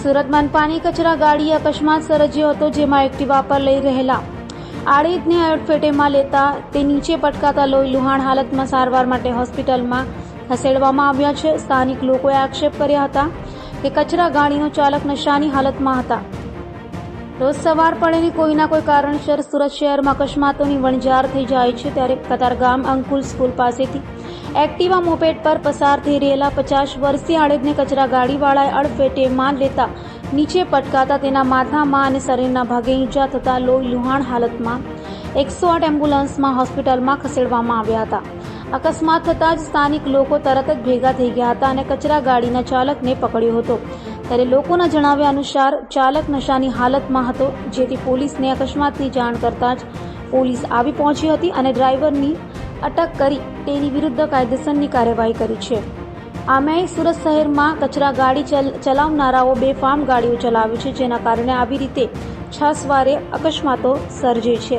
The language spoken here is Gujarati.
સુરત મનપાની કચરા ગાડીએ અકસ્માત સર્જ્યો હતો, જેમાં એક્ટિવા પર લઈ રહેલા આડેદને અડફેટેમાં લેતા તે નીચે પટકાતા લોહી લુહાણ હાલતમાં સારવાર માટે હોસ્પિટલમાં ખસેડવામાં આવ્યા છે। સ્થાનિક લોકોએ આક્ષેપ કર્યા હતા કે કચરા ગાડીનો ચાલક નશાની હાલતમાં હતા। રોજ સવાર પડેની કોઈના કોઈ કારણસર સુરત શહેરમાં અકસ્માતોની વણઝાર થઈ જાય છે, ત્યારે કતારગામ અંકુલ સ્કૂલ પાસેથી એક્ટિવા મોપેડ પર પસાર થઈ રહેલા 50 વર્ષીય આડેદને કચરા ગાડીવાળાએ અડફેટેમાં લેતા નીચે પટકાતા તેના માથામાં અને શરીરના ભાગે ઈજા થતા લોહી લુહાણ હાલતમાં 108 એમ્બ્યુલન્સમાં હોસ્પિટલમાં ખસેડવામાં આવ્યા હતા। અકસ્માત થતાં જ સ્થાનિક લોકો તરત જ ભેગા થઈ ગયા હતા અને કચરા ગાડીના ચાલકને પકડ્યો હતો, ત્યારે લોકોના જણાવ્યા અનુસાર ચાલક નશાની હાલતમાં હતો, જેથી પોલીસને અકસ્માતની જાણ કરતાં જ પોલીસ આવી પહોંચી હતી અને ડ્રાઈવરની અટક કરી તેની વિરુદ્ધ કાયદેસરની કાર્યવાહી કરી છે। આમેય સુરત શહેરમાં કચરા ગાડી ચલાવનારાઓ બેફામ ગાડીઓ ચલાવે છે, જેના કારણે આવી રીતે છાસવારે અકસ્માતો સર્જે છે।